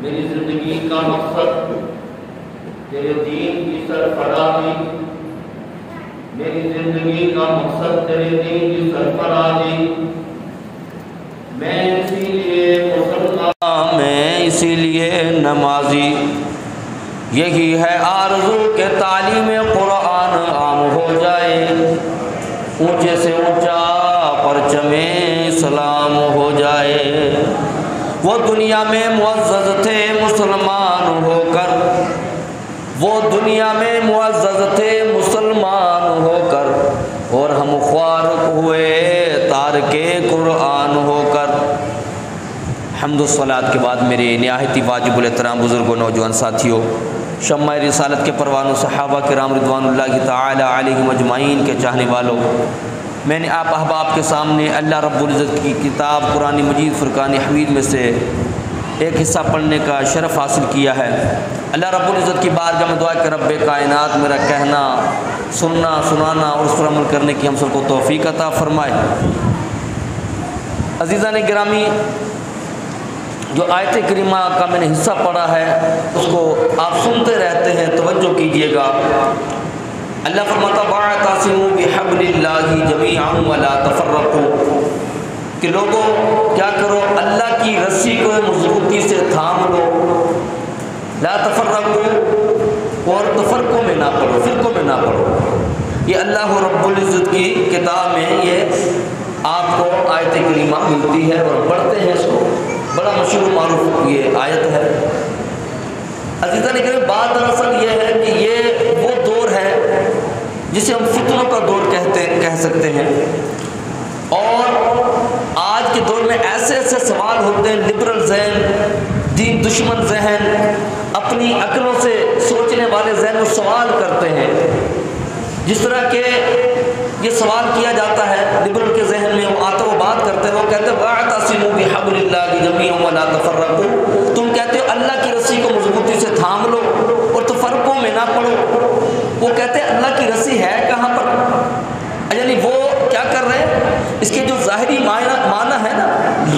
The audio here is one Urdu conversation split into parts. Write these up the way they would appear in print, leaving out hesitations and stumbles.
میری زندگی کا مقصد تیرے دین کی سرفرازی، میری زندگی کا مقصد تیرے دین کی سرفرازی، میں اسی لیے مسلمان، میں اسی لیے نمازی، یہی ہے آرزو کہ تعلیم قرآن عام ہو جائے، اونچے سے اونچا پرچم اسلام ہو جائے۔ وہ دنیا میں معزز تھے مسلمان ہو کر، وہ دنیا میں معزز تھے مسلمان ہو کر، اور ہم خوار ہوئے تارک قرآن ہو کر۔ حمد و صلوات کے بعد میرے نہایت واجب الاحترام بزرگوں، نوجوان ساتھیوں، شمع رسالت کے پروانوں، صحابہ کرام رضوان اللہ تعالی علیہم اجمعین کے چاہنے والوں، میں نے آپ احباب کے سامنے اللہ رب العزت کی کتاب قرآن مجید فرقان حمید میں سے ایک حصہ پڑھنے کا شرف حاصل کیا ہے۔ اللہ رب العزت کی بارگاہ میں دعا کہ رب کائنات میرا کہنا، سننا، سنانا اور اس پر عمل کرنے کی ہم سب کو توفیق عطا فرمائے۔ عزیزان گرامی، جو آیت کریمہ کا میں نے حصہ پڑھا ہے اس کو آپ سنتے رہتے ہیں، توجہ کیجئے گا۔ اللہ فرماتا واعتصموا بحبل اللہ جمیعا ولا تفرقوا، کہ لوگوں کیا کرو، اللہ کی رسی کو مضبوطی سے تھام لو، لا تفرقوا، اور تفرقوں میں نہ پڑو، فرقوں میں نہ پڑو۔ یہ اللہ رب العزت کی کتاب میں یہ آپ کو آیت کریمہ ملتی ہے اور پڑھتے ہیں اس کو، بڑا مشہور معروف یہ آیت ہے۔ عزیزان کرام، بات دراصل یہ ہے کہ یہ وہ دور ہے جسے ہم فتنوں کا دور کہہ سکتے ہیں، اور آج کے دور میں ایسے ایسے سوال ہوتے ہیں، لبرل ذہن، دین دشمن ذہن، اپنی عقلوں سے سوچنے والے ذہن وہ سوال کرتے ہیں۔ جس طرح کہ یہ سوال کیا جاتا ہے لبرل کے ذہن میں، وہ آتا وہ بات کرتے ہیں، وہ کہتے ہیں واعتصموا بحبل اللہ جمیعا ولا تفرقوا، تم کہتے ہو اللہ کی رسی کو مضبوطی سے تھام لو اور تفرقوں میں نہ پڑو۔ وہ کہتے ہیں اللہ کی رسی ہے کہاں پر؟ یعنی وہ کیا کر رہے ہیں، اس کے جو ظاہری معنی ہے نا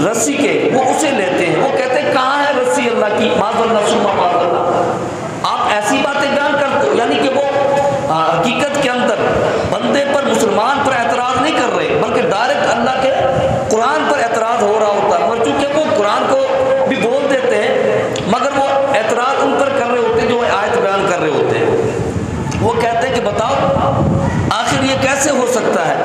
رسی کے، وہ اسے لیتے ہیں۔ وہ کہتے ہیں کہاں ہے رسی اللہ کی، معاذ اللہ ثم معاذ اللہ۔ آپ ایسی باتیں بیان کرتے ہو، یعنی کہ وہ حقیقت کے اندر بندے پر، مسلمان پر اعتراض نہیں کر رہے، بلکہ ڈائریکٹ اللہ کے قرآن پر اعتراض ہو رہا ہوتا ہے، اور چونکہ وہ قرآن کو بھی بول دیتے ہیں مگر وہ اعتراض ان پر کر رہے ہوتے ہیں جو آیت بیان کر رہے ہوتے ہیں۔ وہ کہتے ہیں کہ بتاؤ آخر یہ کیسے ہو سکتا ہے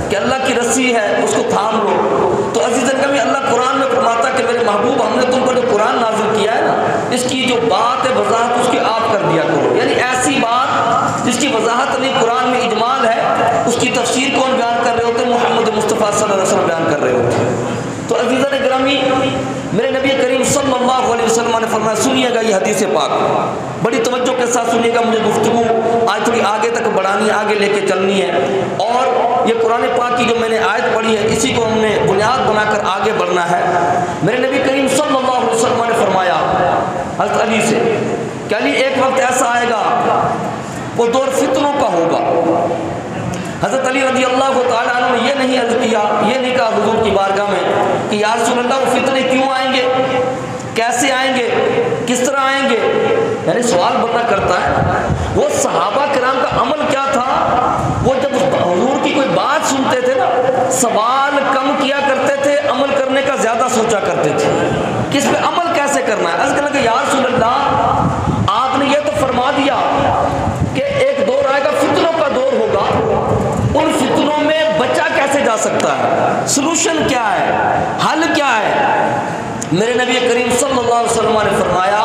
کہ اللہ کی رسی ہے اس کو تھام لو۔ تو عزیزان کبھی اللہ قرآن میں فرماتا کہ میرے محبوب ہم نے تم پر جو قرآن نازل کیا ہے نا، اس کی جو بات ہے وضاحت اس کی آپ کر دیا کرو، یعنی ایسی بات جس کی وضاحت نہیں قرآن میں اجمال ہے، اس کی تفسیر کون بیان کر رہے ہوتے ہیں؟ محمد مصطفیٰ صلی اللہ علیہ وسلم بیان کر رہے ہوتے ہیں۔ تو عزیزان گرامی، میرے نبی کریم صلی اللہ علیہ وسلم نے فرمایا، سنیے گا یہ حدیث پاک، بڑی توجہ کے ساتھ سنیے گا، مجھے گفتگو آج تھوڑی آگے تک بڑھانی ہے، آگے لے کے چلنی ہے، اور یہ قرآن پاک کی جو میں نے آیت پڑھی ہے اسی کو ہم نے بنیاد بنا کر آگے بڑھنا ہے۔ میرے نبی کریم صلی اللہ علیہ وسلم نے فرمایا حضرت علی سے کہ علی ایک وقت ایسا آئے گا وہ دور فتنوں کا ہوگا۔ حضرت علی رضی اللہ تعالیٰ عنہ نے یہ نہیں عرض کیا، یہ نہیں کہا حضور کی بارگاہ میں کہ یا رسول اللہ وہ فتنے کیوں آئیں گے، کیسے آئیں گے، کس طرح آئیں گے، یعنی سوال بندہ کرتا ہے۔ وہ صحابہ کرام کا عمل کیا تھا، وہ جب حضور کی کوئی بات سنتے تھے نا، سوال کم کیا کرتے تھے، عمل کرنے کا زیادہ سوچا کرتے تھے کہ اس پہ عمل کیسے کرنا ہے۔ عرض کرنا کہ یا رسول اللہ آپ نے یہ تو فرما دیا کہ ایک دور آئے گا، فتنوں کا دور ہوگا، ان فتنوں میں بچا کیسے جا سکتا ہے، سلوشن کیا ہے، حل کیا ہے؟ میرے نبی کریم صلی اللہ علیہ وسلم نے فرمایا،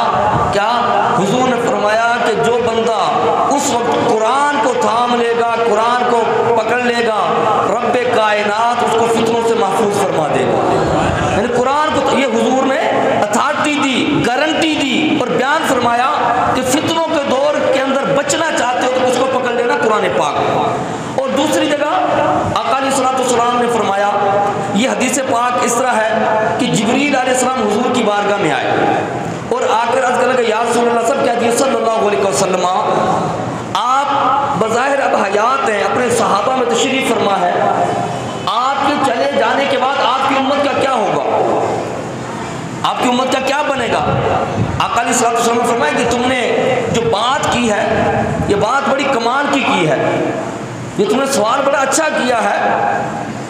کیا حضور نے فرمایا کہ جو بندہ اس وقت قرآن کو تھام لے گا، قرآن کو پکڑ لے گا، رب کائنات اس کو فتنوں سے محفوظ فرما دے گا۔ یعنی قرآن کو یہ حضور نے اتھارٹی دی، گارنٹی دی اور بیان فرمایا کہ فتنوں کے دور کے اندر بچنا چاہتے ہو تو اس کو پکڑ لینا قرآن پاک۔ اور دوسری جگہ آقا علیہ الصلوۃ والسلام نے فرمایا، یہ حدیث پاک اس طرح ہے کہ جبریل علیہ السلام حضور کی بارگاہ میں آئے اور آ کر عرض کرنے لگے یا رسول اللہ، سب کہتے ہیں صلی اللہ علیہ وسلم آپ بظاہر اب حیات ہیں، اپنے صحابہ میں تشریف فرما ہے، آپ کے چلے جانے کے بعد آپ کی امت کا کیا ہوگا، آپ کی امت کا کیا بنے گا؟ آقا علیہ الصلوۃ والسلام نے فرمایا کہ تم نے جو بات کی ہے یہ بات بڑی کمال کی ہے، یہ تم نے سوال بڑا اچھا کیا ہے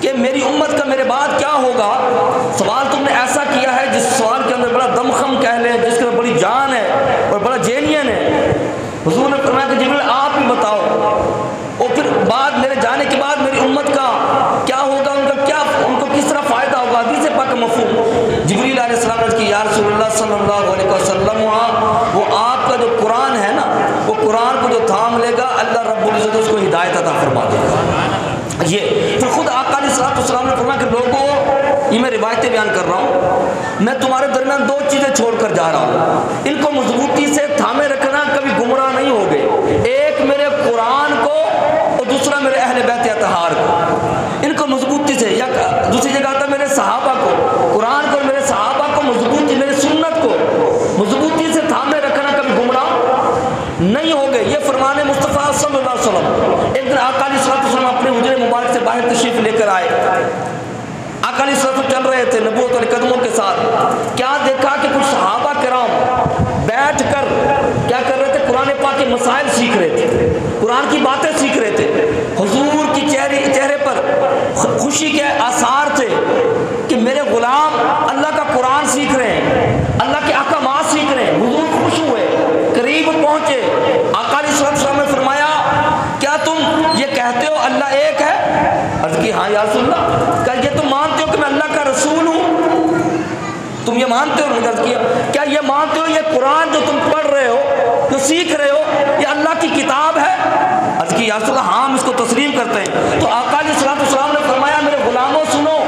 کہ میری امت کا میرے بعد کیا ہوگا۔ سوال تم نے ایسا کیا ہے جس سوال کے اندر بڑا دمخم کہہ لیں، جس کے اندر بڑی جان ہے اور بڑا جینین ہے۔ حضور نے فرمایا کہ جبریل آپ ہی بتاؤ، اور پھر بعد میرے جانے کے بعد میری امت کا کیا ہوگا، ان کو کس طرح فائدہ ہوگا۔ حدیث پاک مفہوم جبریل علیہ السلام نے کہ یا رسول اللہ صلی اللہ علیہ وسلم وہ آپ کا جو قرآن ہے نا، وہ قرآن کو جو تھام لے گا اللہ رب العزت اس کو ہدایت عطا فرما دے گا۔ یہ پھر خود آقا علیہ السلام نے فرمایا کہ لوگوں، یہ میں روایتیں بیان کر رہا ہوں، میں تمہارے درمیان دو چیزیں چھوڑ کر جا رہا ہوں، ان کو مضبوطی سے تھامے رکھنا، کبھی گمراہ نہیں ہوگے۔ ایک میرے قرآن کو اور دوسرا میرے اہل بیت اطہار کو، ان کو مضبوطی سے، یا دوسری جگہ آتا ہے میرے صحابہ کو، قرآن کو اور میرے صحابہ کو مضبوطی، میرے سنت کو مضبوطی سے تھامے رکھنا، کبھی گمراہ نہیں ہوگے۔ یہ فرمان مصطفیٰ صلی اللہ علیہ وسلم۔ ایک دن آقا علیہ السلام اپنے حجرے مبارک سے باہر تشریف لے کر آئے، آقا علیہ السلام چل رہے تھے نبوت والے قدموں کے ساتھ، کیا دیکھا کہ کچھ صحابہ کرام بیٹھ کر کیا کر رہے تھے، قرآن پاک کے مسائل سیکھ رہے تھے، قرآن کی باتیں سیکھ رہے تھے۔ حضور کی چہرے پر خوشی کے آثار تھے کہ میرے غلام اللہ کا قرآن سیکھ رہے ہیں، اللہ کے احکامات سیکھ رہے ہیں۔ حضور خوش ہوئے، قریب پہنچے، آقا علیہ السلام نے فرمایا کیا تم یہ کہتے ہو اللہ ایک ہے؟ عرض کی ہاں یا رسول اللہ۔ کیا یہ تم مانتے ہو کہ میں اللہ کا رسول ہوں؟ تم یہ مانتے ہو؟ عرض کیا کیا یہ مانتے ہو یہ قرآن جو تم پڑھ رہے ہو، جو سیکھ رہے ہو، یہ اللہ کی کتاب ہے؟ عرض کی یا رسول اللہ ہاں ہم اس کو تسلیم کرتے ہیں۔ تو آقا علیہ السلام نے فرمایا میرے غلاموں سنو،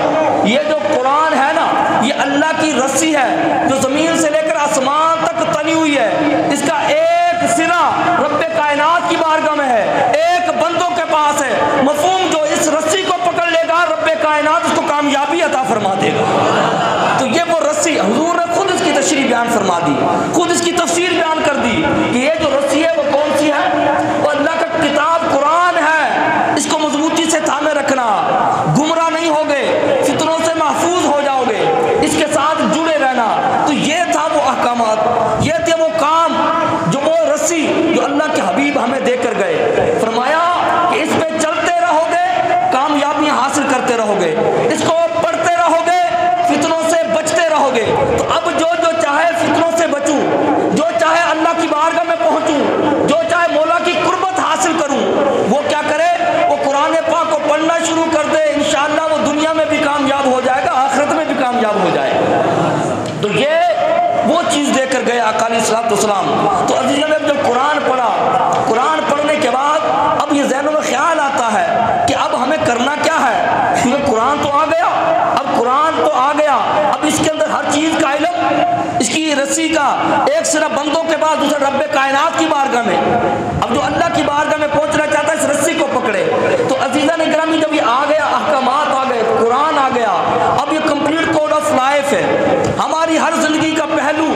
یہ جو قرآن ہے نا یہ اللہ کی رسی ہے جو زمین سے لے کر آسمان تک تنی ہوئی ہے، اس کا ایک سرا رب کائنات کی بارگاہ میں ہے، ایک بندوں کے پاس ہے۔ مفہوم جو اس رسی کو پکڑ لے گا رب کائنات اس کو کامیابی عطا فرما دے گا۔ تو یہ وہ رسی، حضور نے خود اس کی تشریح بیان فرما دی، خود اس کی تفسیر بیان کر دی کہ یہ جو رسی ہے وہ کون سی ہے، وہ اللہ کا کتاب قرآن ہے۔ اس کو مضبوطی سے تھامے رکھنا، گمراہ نہیں ہوگے، فتنوں سے محفوظ ہو جاؤ گے، اس کے ساتھ جڑے رہنا۔ تو یہ تھا وہ احکامات، یہ تھے وہ کام، جو وہ رسی جو اللہ کے حبیب ہمیں دے کر گئے۔ فرمایا کہ اس پہ چلتے رہو گے کامیابیاں حاصل کرتے رہو گے، اس کو پڑھتے رہو گے فتنوں سے بچتے رہو گے۔ تو اب جو چاہے فتنوں سے بچوں، جو چاہے اللہ کی بارگاہ میں پہنچوں، جو چاہے مولا کی قربت حاصل کروں، وہ کیا کرے، وہ قرآن پاک کو پڑھنا شروع کر دے، انشاءاللہ وہ دنیا میں بھی کامیاب ہو جائے گا، آخرت میں بھی کامیاب ہو جائے گا۔ تو یہ وہ چیز دے کر گئے آقا علیہ السلام۔ تو عزیزاں میں جب قرآن پڑھا، قرآن پڑھنے کے بعد اب یہ ذہنوں میں خیال آتا ہے کہ اب ہمیں کرنا کیا ہے، کیونکہ قرآن تو آ گیا، اب قرآن تو آ گیا، اب اس کے اندر ہر چیز کا علم، اس کی رسی کا ایک سرا بندوں کے بعد دوسرا رب کائنات کی بارگاہ میں، اب جو اللہ کی بارگاہ میں پہنچنا چاہتا ہے اس رسی کو پکڑے۔ تو عزیزان گرامی جب یہ آ گیا، احکامات آ گئے، قرآن آ گیا، اب یہ کمپلیٹ کوڈ آف لائف ہے، ہماری ہر زندگی کا پہلو،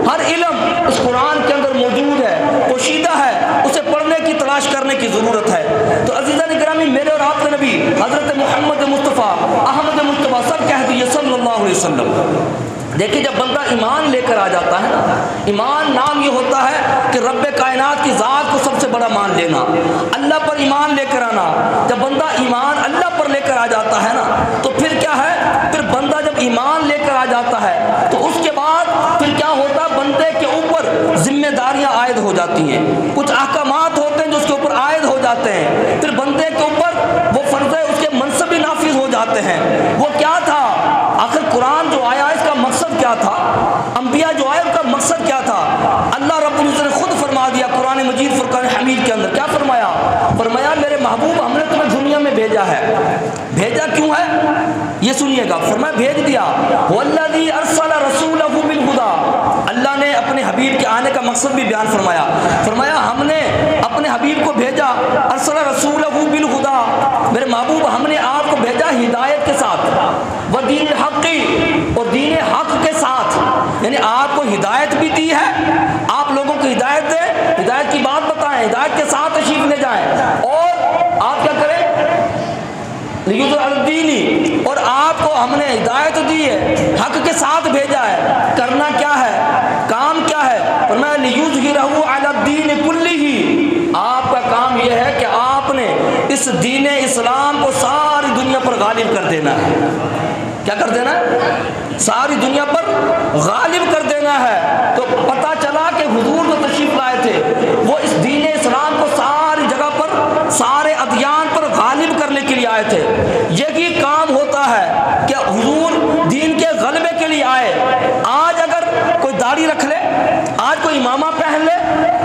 ہر علم اس قرآن کے اندر موجود ہے، پوشیدہ ہے، اسے پڑھنے کی تلاش کرنے کی ضرورت ہے۔ تو عزیزان گرامی میرے اور آپ کے نبی حضرت محمد مصطفیٰ احمد مصطفیٰ سب کہہ دیے صلی اللہ علیہ وسلم۔ دیکھیں جب بندہ ایمان لے کر آ جاتا ہے نا، ایمان نام یہ ہوتا ہے کہ رب کائنات کی ذات کو سب سے بڑا مان لینا، اللہ پر ایمان لے کر آنا۔ جب بندہ ایمان اللہ پر لے کر آ جاتا ہے نا تو پھر کیا ہے، پھر بندہ جب ایمان لے کر آ جاتا ہے تو اس کے بعد پھر کیا ہوتا ہے، بندے کے اوپر ذمہ داریاں عائد ہو جاتی ہیں، کچھ احکامات ہوتے ہیں جو اس کے اوپر عائد ہو جاتے ہیں، پھر بندے کے اوپر وہ فرض اس کے منصب بھی نافذ ہو جاتے ہیں۔ وہ کیا تھا، آخر قرآن جو آیا اس کا مقصد کیا تھا، انبیاء جو آئے ان کا مقصد کیا تھا، اللہ رب العزت نے خود فرما دیا قرآن مجید فرقان حمید کے اندر، کیا فرمایا، فرمایا میرے محبوب ہم نے تمہیں دنیا میں بھیجا ہے۔ بھیجا کیوں ہے یہ سنیے گا، فرمایا بھیج دیا، والذی ارسل رسولہ بالہدی، اللہ نے اپنے حبیب کے آنے کا مقصد بھی بیان فرمایا، فرمایا ہم نے اپنے حبیب کو بھیجا، ارسل رسولہ بالہدی، میرے محبوب ہم نے آپ کو بھیجا ہدایت کے ساتھ، ودین الحق، اور دین حق کے ساتھ، یعنی آپ کو ہدایت بھی دی ہے، آپ لوگوں کو ہدایت دیں، ہدایت کی بات بتائیں، ہدایت کے ساتھ تشریف لے جائیں، اور آپ کیا کریں، الدینی، اور آپ کو ہم نے ہدایت دی ہے، حق کے ساتھ بھیجا ہے، کرنا کیا ہے، کام کیا ہے، لِيُظْهِرَهُ عَلَى الدِّينِ كُلِّهِ، آپ کا کام یہ ہے کہ آپ نے اس دین اسلام کو ساری دنیا پر غالب کر دینا ہے۔ کیا کر دینا ہے؟ ساری دنیا پر غالب کر دینا ہے۔ تو پتہ چلا کہ حضور جو تشریف لائے تھے وہ اس دین اسلام کو ساری جگہ پر، سارے ادیان پر غالب کرنے کے لیے آئے تھے۔ یہی کام ہوتا ہے کہ حضور دین کے غلبے کے لیے آئے۔ آج اگر کوئی داڑھی رکھ لے، آج کوئی امامہ پہن لے،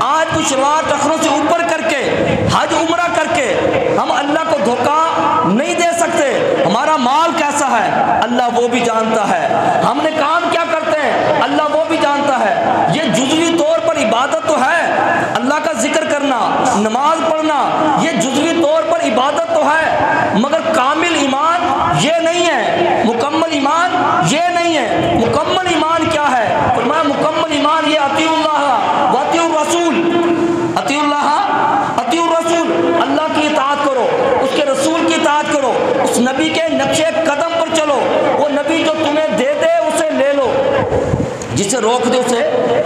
آج کوئی شلوار ٹخنوں سے اوپر کر کے حج عمرہ کر کے ہم اللہ کو دھوکہ نہیں دے سکتے۔ ہمارا مال کیسا ہے اللہ وہ بھی جانتا ہے، ہم نے کام کیا کرتے ہیں اللہ وہ بھی جانتا ہے۔ یہ جزوی طور پر عبادت تو ہے، اللہ کا ذکر کرنا، نماز پڑھنا، یہ جزوی طور پر عبادت تو ہے، مگر کامل ایمان یہ نہیں ہے، مکمل ایمان یہ نہیں ہے۔ مکمل ایمان کیا ہے؟ فرمایا مکمل ایمان یہ اطیعوا اللہ و اطیعوا الرسول، اطیعوا اللہ اطیعوا الرسول، اللہ کی اطاعت کرو، اس کے رسول کی اطاعت کرو، اس نبی کے نقشے قدم پر چلو، وہ نبی جو تمہیں دے دے اسے لے لو، جسے روک دے اسے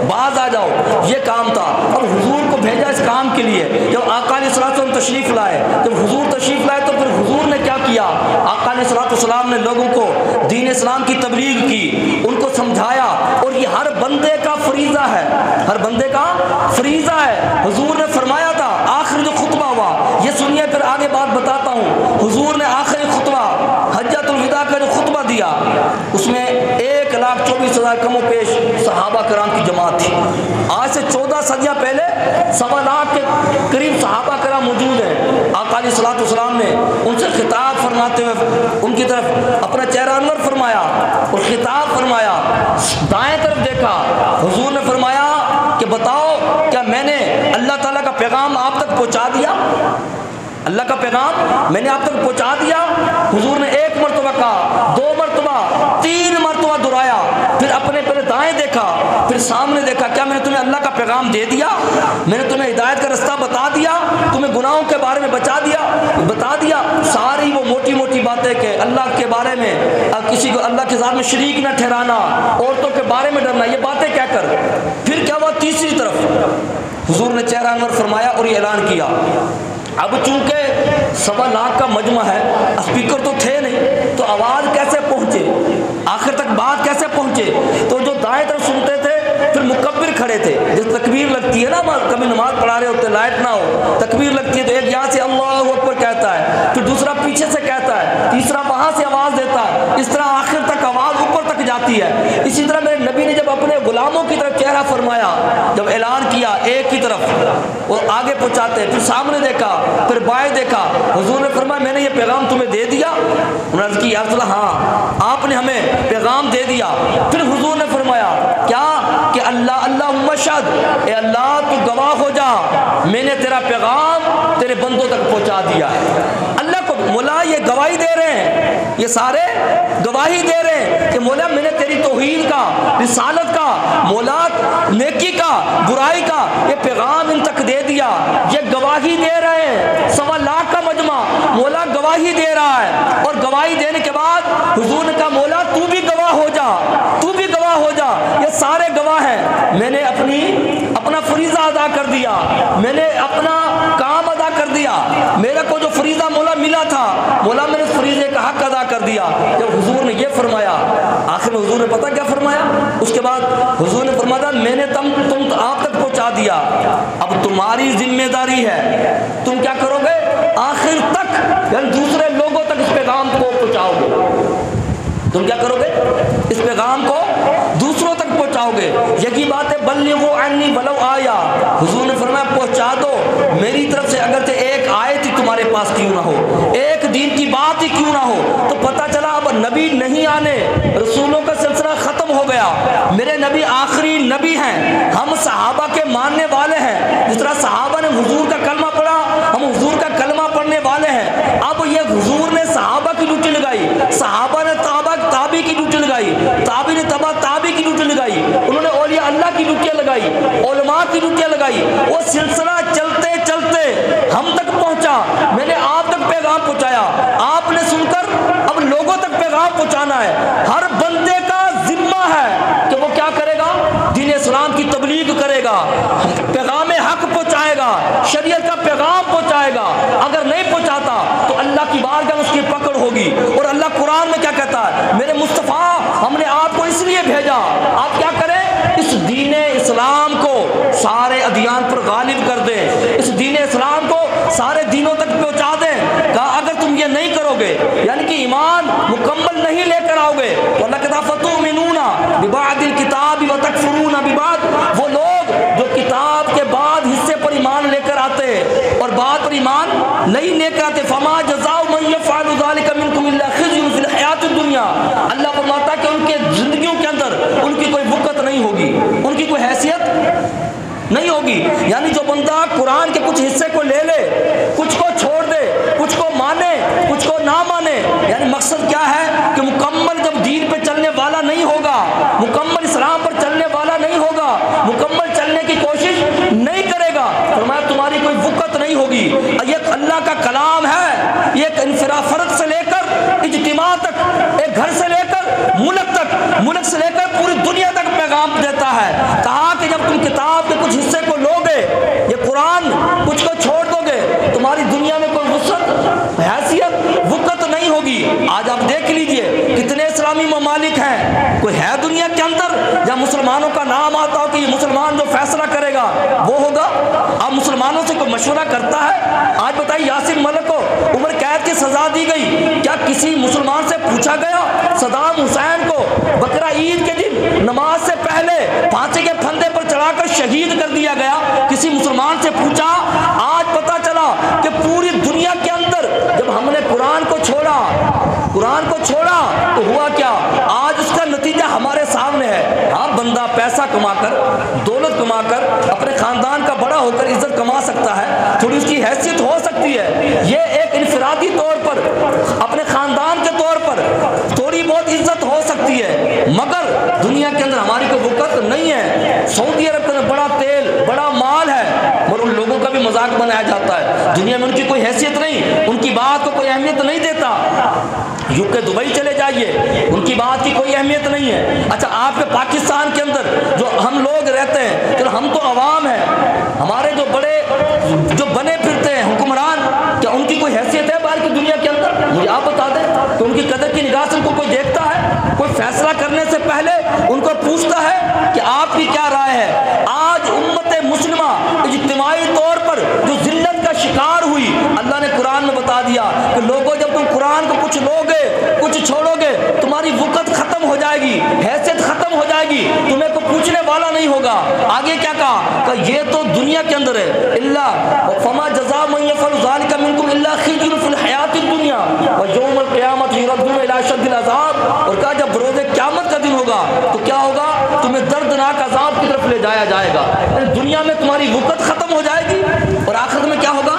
باز آ جاؤ۔ یہ کام تھا۔ اب حضور کو بھیجا اس کام کے لیے۔ جب آقا علیہ الصلوۃ والسلام تشریف لائے، جب حضور تشریف لائے تو پھر حضور نے کیا کیا؟ آقا علیہ الصلوۃ والسلام نے لوگوں کو دین اسلام کی تبلیغ کی، ان کو سمجھایا، اور یہ ہر بندے کا فریضہ ہے، ہر بندے کا فریضہ ہے۔ حضور نے فرمایا تھا، آخر جو خطبہ ہوا یہ سنیے، پھر آگے بات بتاتا ہوں۔ حضور نے آخری خطبہ حجۃ الوداع کا جو خطبہ دیا اس میں 1,24,000 کم و بیش صحابہ کرام کی جماعت تھی۔ آج سے 14 صدیاں پہلے 1.25 لاکھ کے قریب صحابہ کرام موجود ہیں۔ آقا علیہ الصلوۃ والسلام نے ان سے خطاب فرماتے ہوئے ان کی طرف اپنا چہرہ انور فرمایا اور خطاب فرمایا۔ دائیں طرف دیکھا، حضور نے فرمایا کہ بتاؤ کیا میں نے اللہ تعالیٰ کا پیغام آپ تک پہنچا دیا؟ اللہ کا پیغام میں نے آپ تک پہنچا دیا؟ حضور نے 1 مرتبہ کہا، 2 مرتبہ، 3 مرتبہ دہرایا، پھر اپنے پہلے دائیں دیکھا، پھر سامنے دیکھا، کیا میں نے تمہیں اللہ کا پیغام دے دیا؟ میں نے تمہیں ہدایت کا رستہ بتا دیا؟ تمہیں گناہوں کے بارے میں بتا دیا؟ ساری وہ موٹی موٹی باتیں کہ اللہ کے بارے میں کسی کو اللہ کے ذات میں شریک نہ ٹھہرانا، عورتوں کے بارے میں ڈرنا، یہ باتیں کہہ کر پھر کیا ہوا؟ تیسری طرف حضور نے چہرہ انور فرمایا اور یہ اعلان کیا، اب چونکہ 1.25 لاکھ کا مجمع ہے، اسپیکر تو تھے نہیں، تو آواز کیسے پہنچے، آخر تک بات کیسے پہنچے؟ تو جو دائیں طرف سنتے تھے پھر مکبر کھڑے تھے، جس تکبیر لگتی ہے نا، کبھی نماز پڑھا رہے ہوتے لائٹ نہ ہو، تکبیر لگتی ہے تو ایک یہاں سے اللہ اکبر کہتا ہے، پھر دوسرا پیچھے سے کہتا ہے، تیسرا وہاں سے آواز دیتا ہے، اس طرح آخر تک آواز اوپر تک جاتی ہے۔ اسی طرح میرے نبی نے جب اپنے غلاموں کی طرف چہرہ فرمایا، جب اعلان کیا ایک کی طرف اور آگے پہنچاتے، پھر سامنے دیکھا، پھر بائیں دیکھا، حضور نے فرمایا میں نے یہ پیغام تمہیں دے دیا؟ انہوں نے عرض کی یا رسول اللہ ہاں آپ نے ہمیں پیغام دے دیا۔ پھر حضور نے فرمایا کیا کہ اللہم اشہد، اے اللہ تو گواہ ہو جا، میں نے تیرا پیغام تیرے بندوں تک پہنچا دیا ہے۔ اللہ کو مولا یہ گواہی دے رہے ہیں، یہ سارے گواہی دے رہے ہیں کہ مولا میں نے تیری توحید کا، رسالت کا، مولا نیکی کا، برائی کا یہ پیغام ان تک دے دیا۔ یہ گواہی دے رہے ہیں، 1.25 لاکھ کا مجمع، مولا گواہی دے رہا ہے، اور گواہی دینے کے بعد حضور نے کہا مولا تو بھی گواہ ہو جا، تو بھی گواہ ہو جا، یہ سارے گواہ ہیں، میں نے اپنا فریضہ ادا کر دیا، میں نے اپنا کام ادا کر دیا، میرے کو جو فریضہ مولا ملا تھا، مولا میں نے اس فریضے کا حق ادا کر دیا۔ جب حضور نے یہ فرمایا، آخر میں حضور نے پتہ کیا فرمایا؟ اس کے بعد حضور نے فرمایا میں نے تم آپ تک پہنچا دیا، اب تمہاری ذمہ داری ہے، تم کیا کرو گے؟ آخر تک یعنی دوسرے لوگوں تک اس پیغام کو پہنچاؤ گے۔ تم کیا کرو گے؟ اس پیغام کو دوسروں تک پہنچاؤ گے۔ یہی بات ہے بلغوا عنی ولو آیا، حضور نے فرمایا پہنچا دو میری طرف سے، اگرچہ ایک آیت ہی تمہارے پاس کیوں نہ ہو، ایک دین کی بات ہی کیوں نہ ہو۔ تو پتہ چلا اب نبی نہیں آنے، رسولوں کا سلسلہ ختم ہو گیا، میرے نبی آخری نبی ہیں، ہم صحابہ کے ماننے والے ہیں، جس طرح صحابہ نے حضور کا کلمہ پڑھا ہم حضور کا کلمہ پڑھنے والے ہیں۔ اب یہ حضور نے صحابہ کی ڈیوٹی لگائی، صحابہ نے تابعی کی ڈیوٹی لگائی، تابعی نے تابعی کی ڈیوٹی لگائی، انہوں نے اولیاء اللہ کی ڈیوٹیاں لگائی، علماء کی ڈیوٹیاں لگائی، وہ سلسلہ چلتے چلتے ہم تک پہنچا۔ میں نے آپ تک پیغام پہنچایا، آپ نے سن کر اب لوگوں تک پیغام پہنچانا ہے۔ ہر بندے کا ذمہ ہے کہ وہ کیا کرے گا؟ دین اسلام کی تبلیغ کرے گا، پیغام حق پہنچائے گا، شریعت کا پیغام پہنچائے گا۔ اگر نہیں پہنچاتا تو اللہ کی بارگاہ میں اس کی پکڑ ہوگی۔ اور اللہ قرآن میں کیا کہتا ہے؟ میرے مصطفیٰ ہم نے آپ کو اس لیے بھیجا، آپ کیا کریں؟ اس دین اسلام کو سارے ادیان پر غالب کر دیں، اس دین اسلام کو سارے دینوں تک پہنچا دیں۔ کہا اگر تم یہ نہیں کرو گے، یعنی کہ ایمان مکمل نہیں لے کر آؤ گے، تو اللہ کہتا فتؤمنون ببعض الکتاب وتکفرون ببعض، وہ لوگ جو کتاب کے بعد حصے پر ایمان لے کر آتے اور بعد پر ایمان نہیں لے کر آتے، فما جزاء من یفعل ذلک منکم الا خزی فی الحیاۃ الدنیا، اللہ فرماتا ہے کہ ان کے زندگیوں کے اندر ان کی کوئی وقت نہیں ہوگی، ان کی کوئی حیثیت نہیں ہوگی۔ یعنی جو بندہ قرآن کے کچھ حصے کو لے لے، کچھ کو چھوڑ دے، کچھ کو مانے، کچھ کو نہ مانے، یعنی مقصد کیا ہے کہ مکمل جب دین پہ چلنے والا نہیں ہوگا، مکمل اسلام پر چلنے والا نہیں ہوگا، مکمل چلنے کی کوشش نہیں کرے گا، فرمایا تمہاری کوئی وقت نہیں ہوگی۔ یہ اللہ کا کلام ہے، یہ ایک انفراد سے لے کر اجتماع تک، ایک گھر سے لے کر ملک تک، ملک سے لے کر پوری دنیا تک پیغام دیتا ہے۔ کہا کہ جب تم کتاب کے کچھ حصے کو لو گے، یہ قرآن کچھ کو چھوڑ دو گے، تمہاری دنیا میں کوئی وسعت، حیثیت، وقت نہیں ہوگی۔ آج آپ دیکھ لیجئے کتنے اسلامی ممالک ہیں، کوئی ہے دنیا کے اندر جہاں مسلمانوں کا نام آتا ہو کہ یہ مسلمان جو فیصلہ کرے گا وہ ہوگا؟ اب مسلمانوں سے کوئی مشورہ کرتا ہے؟ آج بتائیے یاسین ملک کو عمر قید کی سزا دی گئی، کیا کسی مسلمان سے پوچھا گیا؟ صدام حسین کو بقرہ عید کے دن نماز سے پہلے پھانسی کے پھندے پر چڑھا کر شہید کر دیا گیا، کسی مسلمان سے پوچھا؟ آج پتا چلا کہ پوری دنیا کے اندر جب ہم نے قرآن کو چھوڑا تو ہوا کیا؟ آج اس کا نتیجہ ہمارے سامنے ہے۔ ہاں بندہ پیسہ کما کر، دولت کما کر، اپنے خاندان کا بڑا ہو کر عزت کما سکتا ہے، تھوڑی اس کی حیثیت ہو سکتی ہے، یہ ایک انفرادی طور پر، اپنے خاندان کے طور پر تھوڑی بہت عزت ہو سکتی ہے، مگر دنیا کے اندر ہماری کوئی وقت نہیں ہے۔ سعودی عرب کے اندر بڑا تیل، بڑا مال ہے، اور ان لوگوں کا بھی مذاق بنایا جاتا ہے، دنیا میں ان کی کوئی حیثیت نہیں، ان کی بات کو کوئی اہمیت نہیں دیتا۔ یوکے دبئی چلے جائیے، ان کی بات کی کوئی اہمیت نہیں ہے۔ اچھا آپ کے پاکستان کے اندر جو ہم لوگ رہتے ہیں، چلو ہم تو عوام ہیں، ہمارے جو بڑے جو بنے پھرتے ہیں حکمران، کیا ان کی کوئی حیثیت ہے باہر کی دنیا کے اندر؟ مجھے آپ بتا دیں کہ ان کی قدر کی نگاہ سے ان کو کوئی دیکھتا ہے؟ کوئی فیصلہ کرنے سے پہلے ان کو پوچھتا ہے کہ آپ کی کیا رائے ہے؟ آج امت مسلمہ اجتماعی طور پر جو ذلت کا شکار ہوئی، اللہ نے قرآن میں بتا دیا کہ لوگوں جب تم قرآن کو کچھ لوگے، کچھ چھوڑو گے، تمہاری وقت ختم ہو جائے گی، حیثیت ختم ہو جائے گی، تمہیں کوئی پوچھنے والا نہیں ہوگا۔ آگے کیا کہا کہ یہ تو دنیا کے اندر ہے، اللہ فما جزاء من یفعل ذلک منکم الا خزی فی الحیاۃ الدنیا ویوم القیامۃ یردون الی اشد العذاب، اور کہا جب روز قیامت کا دن ہوگا تو کیا ہوگا؟ تمہیں دردناک عذاب کی طرف لے جایا جائے گا۔ دنیا میں تمہاری وقت ختم ہو جائے گی اور آخرت میں کیا ہوگا؟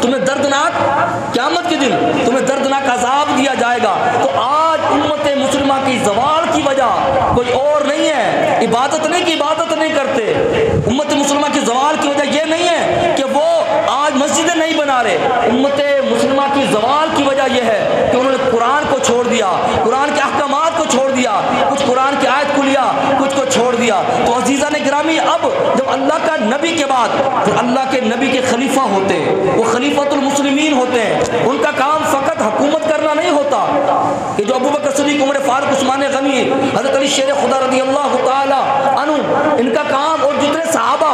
تمہیں دردناک، قیامت کے دن تمہیں دردناک عذاب دیا جائے گا۔ تو آج امت مسلمہ کی زوال کی وجہ کوئی اور نہیں ہے، عبادت نہیں کی عبادت نہیں کرتے، امت مسلمہ کی زوال کی وجہ یہ نہیں ہے کہ وہ آج مسجدیں نہیں بنا رہے، امت مسلمہ کی زوال کی وجہ یہ ہے کہ انہوں نے قرآن کو چھوڑ دیا، قرآن کے احکامات کو چھوڑ دیا، کچھ قرآن کی آیت کو لیا، کچھ کو چھوڑ دیا۔ تو عزیزان گرامی، اب جب اللہ کا نبی کے بعد پھر اللہ کے نبی کے خلیفہ ہوتے ہیں، وہ خلیفۃ المسلمین ہوتے ہیں، ان کا کام فقط حکومت کرنا نہیں ہوتا کہ جو ابو بکر صدیق، عمر فاروق، عثمان غنی، حضرت علی شیر خدا رضی اللہ تعالی عنہ، ان کا کام اور جتنے صحابہ،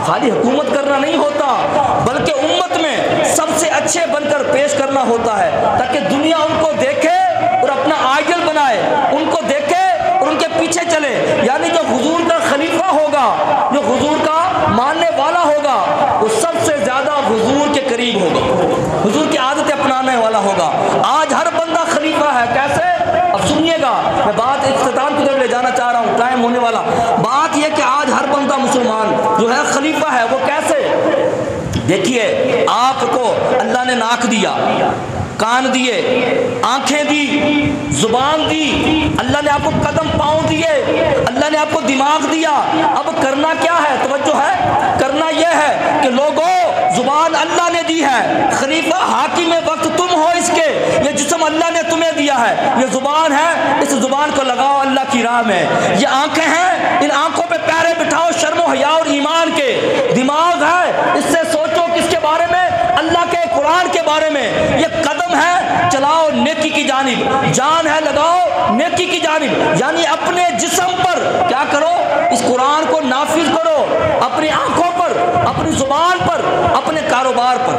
خالی حکومت کرنا نہیں ہوتا بلکہ امت میں سب سے اچھے بن کر پیش کرنا ہوتا ہے تاکہ دنیا ان کو دیکھے اور اپنا آئیڈل بنائے، ان کو دیکھے اور ان کے پیچھے چلے۔ یعنی جو حضور کا خلیفہ ہوگا، جو حضور کا ماننے والا ہوگا، وہ سب سے زیادہ حضور کے قریب ہوگا، حضور کی عادتیں اپنانے والا ہوگا۔ آج ہر بندہ خلیفہ ہے، کیسے؟ اب سنیے گا، میں بات اختتام کی طرف لے جانا چاہ رہا ہوں، ٹائم ہونے والا۔ بات یہ کہ آج ہر بندہ مسلمان جو ہے خلیفہ ہے، وہ کیسے؟ دیکھیے، آپ کو اللہ نے ناک دیا، کان دیے، آنکھیں دی، زبان دی، اللہ نے آپ کو قدم پاؤں دیے، اللہ نے آپ کو دماغ دیا۔ اب کرنا کیا ہے؟ توجہ ہے، کرنا یہ ہے کہ لوگوں، زبان اللہ نے دی دی ہے, خلیفہ حاکم وقت تم ہو اس کے, یہ جسم اللہ نے تمہیں دیا ہے, یہ زبان ہے, اس زبان کو لگاؤ اللہ کی راہ میں, یہ آنکھیں ہیں, ان آنکھوں پہ پیرے بٹھاؤ شرم و حیا اور ایمان کے, دماغ ہے, اس سے سوچو کس کے بارے میں, اللہ کے قرآن کے بارے میں, یہ قدم ہے, چلاؤ نیکی کی جانب, جان ہے, لگاؤ نیکی کی جانب, یعنی اپنے جسم پر کیا کرو, اس قرآن کو نافذ کرو, اپنی آنکھوں پر, اپنی زبان پر, اپنے کاروبار پر,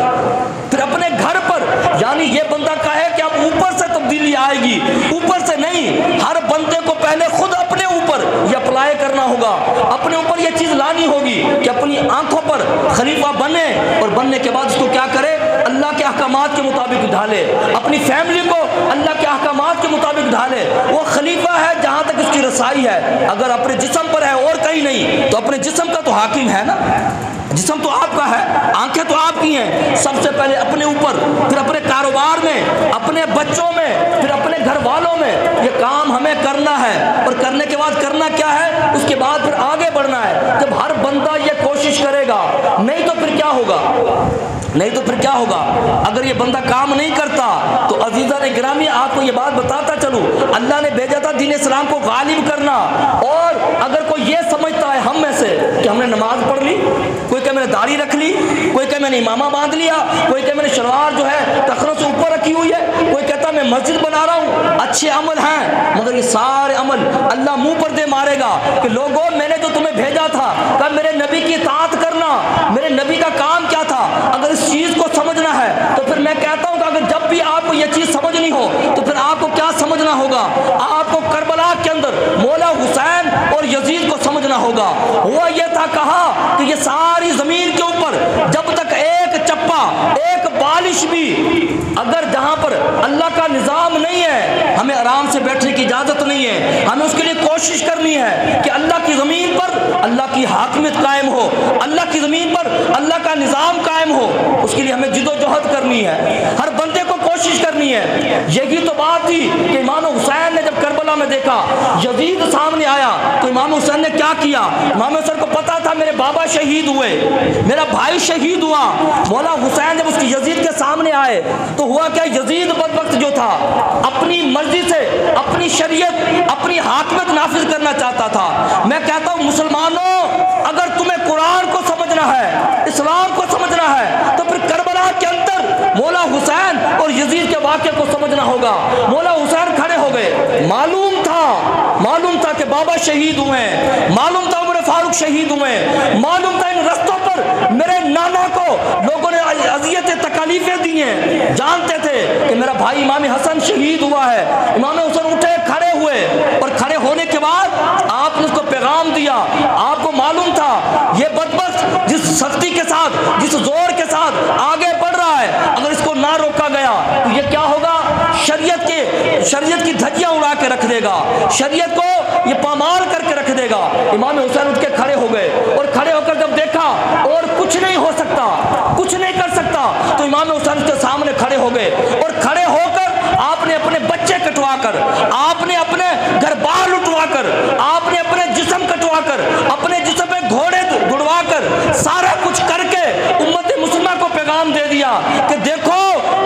پھر اپنے گھر پر. یعنی یہ بندہ کہے کہ اب اوپر سے تبدیلی آئے گی, اوپر سے نہیں, ہر بندے کو پہلے خود اپنے اوپر یہ اپلائی کرنا ہوگا, اپنے اوپر یہ چیز لانی ہوگی کہ اپنی آنکھوں پر خلیفہ بنے, اور بننے کے بعد اس کو کیا کرے, اللہ کے احکامات کے مطابق ڈھالے, اپنی فیملی کو اللہ کے احکامات کے مطابق ڈھالے. وہ خلیفہ ہے جہاں تک اس کی رسائی ہے, اگر اپنے جسم پر ہے اور کہیں نہیں تو اپنے جسم کا تو حاکم ہے نا, جسم تو آپ کا ہے, آنکھیں تو آپ کی ہیں. سب سے پہلے اپنے اوپر, پھر اپنے کاروبار میں, اپنے بچوں میں, پھر اپنے گھر والوں میں, یہ کام ہمیں کرنا ہے. اور کرنے کے بعد کرنا کیا ہے, اس کے بعد پھر آگے بڑھنا ہے. جب ہر بندہ یہ کوشش کرے گا, نہیں تو پھر کیا ہوگا, نہیں تو پھر کیا ہوگا, اگر یہ بندہ کام نہیں کرتا تو عزیزان گرامی آپ کو یہ بات بتاتا چلوں, اللہ نے بھیجا تھا دین اسلام کو غالب کرنا, اور اگر کوئی یہ سمجھتا ہے ہم میں سے کہ ہم نے نماز پڑھ لی, کوئی کہ میں نے داڑھی رکھ لی, کوئی کہ میں نے امامہ باندھ لیا, کوئی کہ میں نے شلوار جو ہے ٹخنوں سے اوپر رکھی ہوئی ہے, کوئی کہتا میں مسجد بنا رہا ہوں, اچھے عمل ہیں, مگر یہ سارے عمل اللہ منہ پر دے مارے گا کہ لوگوں میں نے جو تمہیں بھیجا تھا کہ میرے نبی کی اطاعت کرنا, میرے نبی کا کام کیا تھا, اگر اس چیز کو سمجھنا ہے تو پھر میں کہتا ہوں کہ اگر جب بھی آپ کو یہ چیز سمجھنی ہو تو پھر آپ کو کیا سمجھنا ہوگا, آپ کو کربلا کے اندر مولا حسین اور یزید کو سمجھنا ہوگا. ہوا یہ تھا کہا کہ یہ ساری زمین کے اوپر جب تک ایک چپا, ایک بالش بھی, اگر جہاں پر اللہ کا نظام نہیں ہے, ہمیں آرام سے بیٹھنے کی اجازت نہیں ہے, ہمیں اس کے لیے کوشش کرنی ہے کہ اللہ کی زمین پر اللہ کی حاکمیت قائم ہو, اللہ کی زمین پر اللہ کا نظام قائم ہو. اس کے لیے ہمیں جد و جہد کرنی ہے, ہر بندے کو کوشش کرنی ہے. یہی تو بات تھی کہ امام حسین نے جب کربلا میں دیکھا یزید سامنے آیا تو امام حسین نے کیا کیا, امام حسین کو پتا تھا میرے بابا شہید ہوئے, میرا بھائی شہید ہوا. مولا حسین جب اس کی یزید کے سامنے آئے تو ہوا کیا, یزید بدبخت جو تھا اپنی مرضی سے اپنی شریعت, اپنی حاکمیت نافذ کرنا چاہتا تھا. میں کہتا ہوں مسلمانوں, اگر تمہیں قرآن کو سمجھنا ہے, اسلام کو سمجھنا ہے, تو پھر کربلا کے اندر مولا حسین اور یزید کے واقعے کو سمجھنا ہوگا. مولا حسین کھڑے ہو گئے, معلوم تھا کہ بابا شہید ہوئے, معلوم تھا عمر فاروق شہید ہوئے, معلوم تھا ان رستوں پر میرے نانا کو لوگوں نے اذیتیں تکالیفیں دی ہیں, جانتے تھے کہ میرا بھائی امام حسن شہید ہوا ہے. امام حسن اٹھے, کھڑے ہوئے, اور کھڑے ہونے کے بعد آپ نے اس کو پیغام دیا. آپ کو معلوم تھا یہ بدبخت جس سختی کے ساتھ, جس زور کے ساتھ آگے بڑھ رہا ہے, اگر اس کو نہ روکا گیا تو یہ کیا ہوگا, شریعت کی دھجیاں اڑا کے رکھ دے گا, شریعت کو یہ پامال کر کے رکھ دے گا. امام حسین اٹھ کے کھڑے ہو گئے, اور کھڑے ہو کر جب دیکھا اور کچھ نہیں ہو سکتا, کچھ نہیں کر سکتا, تو امام حسین کے سامنے کھڑے ہو گئے, اور کھڑے ہو کر آپ نے اپنے بچے کٹوا کر, آپ نے اپنے گھر بار لٹوا کر, آپ نے اپنے جسم کٹوا کر, اپنے جسم پہ گھوڑے دڑوا کر, سارا کچھ کر کے امت مسلمہ کو پیغام دے دیا کہ دیکھو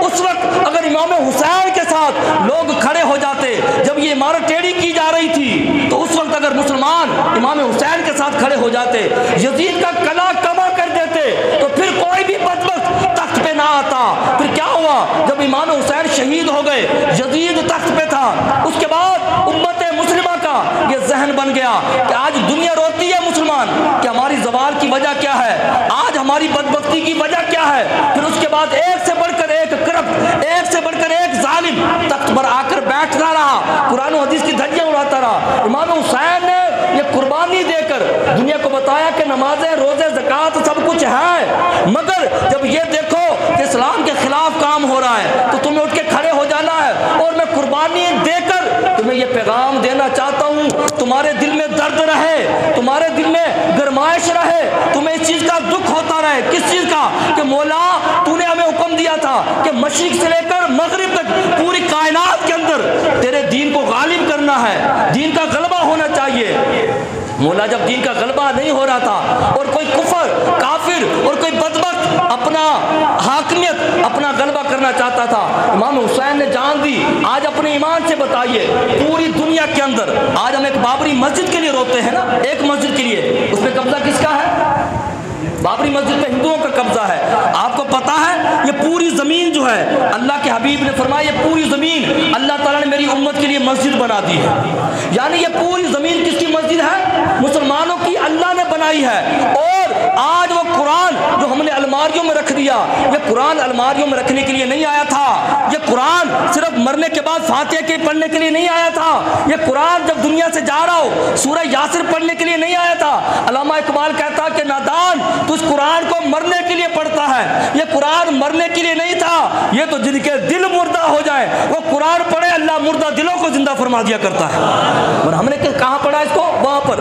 اس وقت اگر امام حسین کے ساتھ لوگ کھڑے ہو جاتے, جب یہ عمارت ٹیڑھی کی جا رہی تھی, تو اس وقت اگر مسلمان امام حسین کے ساتھ کھڑے ہو جاتے, یزید کا کلا کما کر دیتے, تو پھر کوئی بھی بدبخت تخت پہ نہ آتا. پھر کیا ہوا, جب امام حسین شہید ہو گئے, یزید تخت پہ تھا, اس کے بعد امت مسلمہ کا یہ ذہن بن گیا کہ آج دنیا روتی ہے مسلمان کہ ہماری زوال کی وجہ کیا ہے, آج ہماری بدبختی کی وجہ کیا ہے. پھر اس کے بعد ایک سے بڑھ کر ایک کرپٹ, ایک سے بڑھ کر ایک ظالم تخت پر آ کر بیٹھتا رہا, قرآن و حدیث کی دھجیاں اڑاتا رہا. امام حسین نے یہ قربانی دے کر دنیا کو بتایا کہ نمازیں, روزے, زکوٰۃ سب کچھ ہے, مگر جب یہ دیکھو کہ اسلام کے خلاف کام ہو رہا ہے تو تمہیں اٹھ کے کھڑے ہو جانا ہے. اور میں قربانی دے کر تمہیں یہ پیغام دینا چاہتا ہوں, تمہارے دل میں درد رہے, تمہارے دل میں گرمائش رہے, تمہیں اس چیز کا دکھ ہوتا رہے. کس چیز کا, کہ مولا تو نے ہمیں حکم دیا تھا کہ مشرق سے لے کر مغرب تک پوری کائنات کے اندر تیرے دین کو غالب کرنا ہے, دین کا غلبہ ہونا چاہیے. مولا جب دین کا غلبہ نہیں ہو رہا تھا اور کوئی کفر, کافر اور کوئی بدبخت اپنا حاکمیت کرنا چاہتا تھا، امام حسین نے جان دی۔ آج اپنے ایمان سے بتائیے، پوری دنیا کے اندر آج ہم ایک بابری مسجد کے لیے روتے ہیں نا، ایک مسجد کے لیے، اس پہ قبضہ کس کا ہے؟ بابری مسجد پہ ہندوؤں کا قبضہ ہے۔ آپ کو پتا ہے یہ پوری زمین جو ہے، اللہ کے حبیب نے فرمایا یہ پوری زمین اللہ تعالیٰ نے میری امت کے لیے مسجد بنا دی ہے۔ یعنی یہ پوری زمین کس کی مسجد ہے؟ مسلمانوں کی اللہ نے بنائی ہے۔ اور آج وہ قرآن جو ہم نے الماریوں میں رکھ دیا، یہ قرآن الماریوں میں رکھنے کے لیے نہیں آیا تھا، یہ قرآن صرف مرنے کے بعد فاتحہ کے پڑھنے کے لیے نہیں آیا تھا، یہ قرآن جب دنیا سے جا رہا ہو سورہ یاسر پڑھنے کے لیے نہیں آیا تھا۔ علامہ اقبال کہتا کہ نادان تو اس قرآن کو مرنے کے لیے پڑھتا ہے، یہ قرآن مرنے کے لیے نہیں تھا، یہ تو جن کے دل مردہ ہو جائے وہ قرآن پڑھے، اللہ مردہ دلوں کو زندہ فرما دیا کرتا ہے۔ اور ہم نے کہاں پڑھا اس کو؟ وہاں پر۔